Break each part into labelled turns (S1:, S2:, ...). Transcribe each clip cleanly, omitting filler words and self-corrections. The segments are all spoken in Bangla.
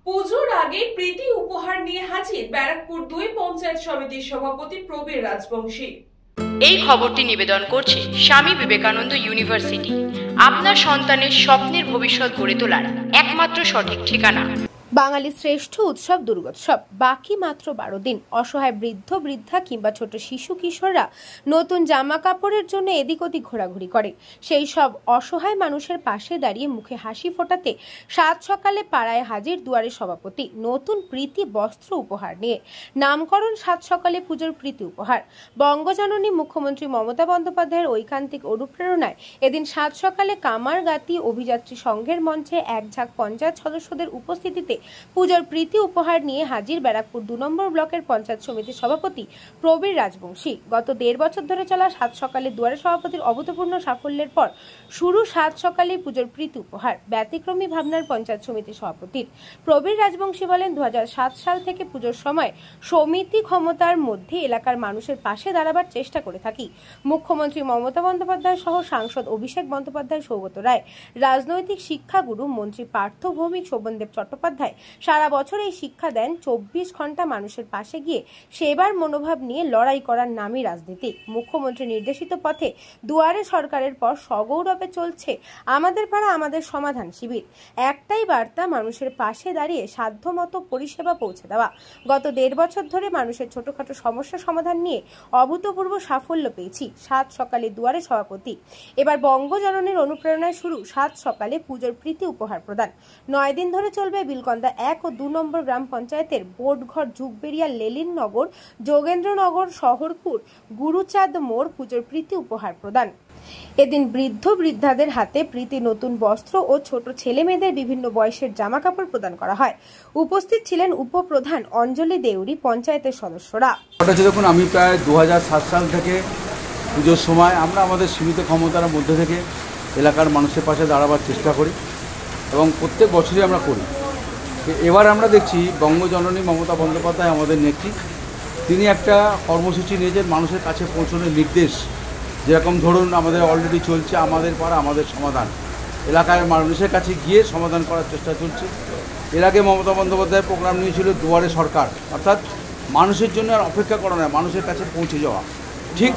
S1: পুজোর আগে প্রীতি উপহার নিয়ে হাজির ব্যারাকপুর 2 পঞ্চায়েত সমিতির সভাপতি প্রবীর রাজবংশী।
S2: এই খবরটি নিবেদন করছে স্বামী বিবেকানন্দ ইউনিভার্সিটি, আপনার সন্তানের স্বপ্নের ভবিষ্যৎ গড়ে তোলার একমাত্র সঠিক ঠিকানা।
S3: বাঙালির শ্রেষ্ঠ উৎসব দুর্গোৎসব বাকি মাত্র 12 দিন। অসহায় বৃদ্ধ বৃদ্ধা কিংবা ছোট শিশু কিশোররা নতুন জামা কাপড়ের জন্য এদিক ওদিক ঘোরাঘুরি করে। সেই সব অসহায় মানুষের পাশে দাঁড়িয়ে মুখে হাসি ফোটাতে সাত সকালে পাড়ায় হাজির দুয়ারের সভাপতি নতুন প্রীতি বস্ত্র উপহার নিয়ে। নামকরণ সাত সকালে পুজোর প্রীতি উপহার। বঙ্গজননী মুখ্যমন্ত্রী মমতা বন্দ্যোপাধ্যায়ের ঐকান্তিক অনুপ্রেরণায় এদিন সাত সকালে কামারগাতি অভিযাত্রী সংঘের মঞ্চে এক ঝাঁক পঞ্চায়েত সদস্যদের উপস্থিতিতে পুজোর প্রীতি উপহার নিয়ে হাজির ব্যারাকপুর 2 নম্বর ব্লকের পঞ্চায়েত সমিতির সভাপতি প্রবীর রাজবংশী। গত 1.5 বছর ধরে চলা সাত সকালে দুয়ারে সভাপতির অভূতপূর্ণ সাফল্যের পর শুরু সাত সকালে পুজোর প্রীতি উপহার। ব্যতিক্রমী ভাবনার পঞ্চায়েত সমিতির সভাপতির প্রবীর রাজবংশী বলেন, 2007 সাল থেকে পুজোর সময় সমিতি ক্ষমতার মধ্যে এলাকার মানুষের পাশে দাঁড়াবার চেষ্টা করে থাকি। মুখ্যমন্ত্রী মমতা বন্দ্যোপাধ্যায় সহ সাংসদ অভিষেক বন্দ্যোপাধ্যায়, সৌগত রায়, রাজনৈতিক শিক্ষাগুরু মন্ত্রী পার্থ ভৌমিক, শোভনদেব চট্টোপাধ্যায় সারা বছর এই শিক্ষা দেন 24 ঘন্টা মানুষের পাশে গিয়ে সেবার মনোভাব নিয়ে লড়াই করার নামই রাজনীতি। মুখ্যমন্ত্রী নির্দেশিত পথে দুয়ারে সরকারের পর সগৌরবে চলছে আমাদের পাড়া আমাদের সমাধান শিবির। একটাই বার্তা, মানুষের পাশে দাঁড়িয়ে সাধ্যমতো পরিষেবা পৌঁছে দেওয়া। গত 1.5 বছর ধরে মানুষের ছোটখাটো সমস্যা সমাধান নিয়ে অভূতপূর্ব সাফল্য পেয়েছি সাত সকালে দুয়ারে সভাপতি। এবার বঙ্গজননীর অনুপ্রেরণায় শুরু সাত সকালে পুজোর প্রীতি উপহার প্রদান। 9 দিন ধরে চলবে বিলকন্দা 1 ও 2 নম্বর গ্রাম পঞ্চায়েতের বোটঘর, ঝুকবেড়িয়া, লেলিননগর, যোগেন্দ্রনগর, শহরপুর, গুরুচাঁদ মোড় পুজোর প্রীতি উপহার প্রদান। এদিন বৃদ্ধ বৃদ্ধাদের হাতে প্রীতি নতুন বস্ত্র ও ছোট ছেলে মেয়েদের বিভিন্ন বয়সের জামা কাপড় প্রদান করা হয়। উপস্থিত ছিলেন উপপ্রধান অঞ্জলি দেউরি, পঞ্চায়েতের সদস্যরা।
S4: দেখুন, আমি প্রায় 2007 সাল থেকে পুজোর সময় আমরা আমাদের সীমিত ক্ষমতার মধ্যে থেকে এলাকার মানুষের পাশে দাঁড়াবার চেষ্টা করি এবং প্রত্যেক বছরই আমরা করি। এবার আমরা দেখছি বঙ্গজননী মমতা বন্দ্যোপাধ্যায় আমাদের নেত্রী, তিনি একটা কর্মসূচি নিয়েছেন মানুষের কাছে পৌঁছানোর নির্দেশ। যেরকম ধরুন, আমাদের অলরেডি চলছে আমাদের পাড়া আমাদের সমাধান, এলাকায় মানুষের কাছে গিয়ে সমাধান করার চেষ্টা চলছে। এর আগে মমতা বন্দ্যোপাধ্যায় প্রোগ্রাম নিয়েছিল দুয়ারে সরকার, অর্থাৎ মানুষের জন্য আর অপেক্ষা করা নয়, মানুষের কাছে পৌঁছে যাওয়া। ঠিক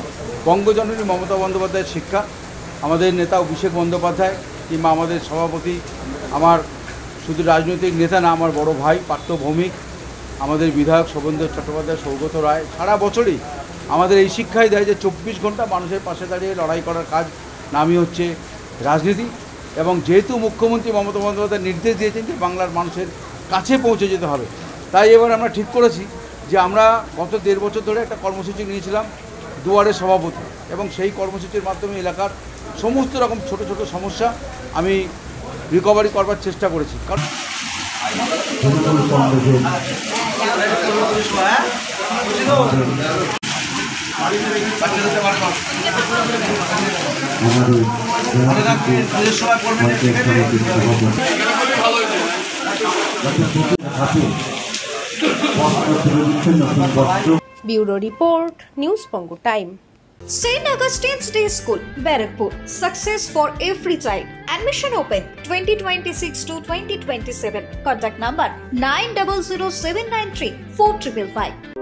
S4: বঙ্গজননী মমতা বন্দ্যোপাধ্যায়ের শিক্ষা, আমাদের নেতা অভিষেক বন্দ্যোপাধ্যায় কিংবা আমাদের সভাপতি, আমার শুধু রাজনৈতিক নেতা না, আমার বড় ভাই পার্থ ভৌমিক, আমাদের বিধায়ক শোভনদেব চট্টোপাধ্যায়, সৌগত রায় সারা বছরই আমাদের এই শিক্ষাই দেয় যে 24 ঘন্টা মানুষের পাশে দাঁড়িয়ে লড়াই করার কাজ নামই হচ্ছে রাজনীতি। এবং যেহেতু মুখ্যমন্ত্রী মমতা বন্দ্যোপাধ্যায় নির্দেশ দিয়েছেন যে বাংলার মানুষের কাছে পৌঁছে যেতে হবে, তাই এবার আমরা ঠিক করেছি যে আমরা গত 1.5 বছর ধরে একটা কর্মসূচি নিয়েছিলাম দুয়ারে সভাপতি, এবং সেই কর্মসূচির মাধ্যমে এলাকার সমস্ত রকম ছোট ছোট সমস্যা আমি রিকভারি করবার চেষ্টা করেছি। কারণ
S3: bureau report, news Banga time.
S5: St. Augustine's Day School, Barakpur. Success for every child. Admission open 2026 to 2027. Contact number 900793 4555.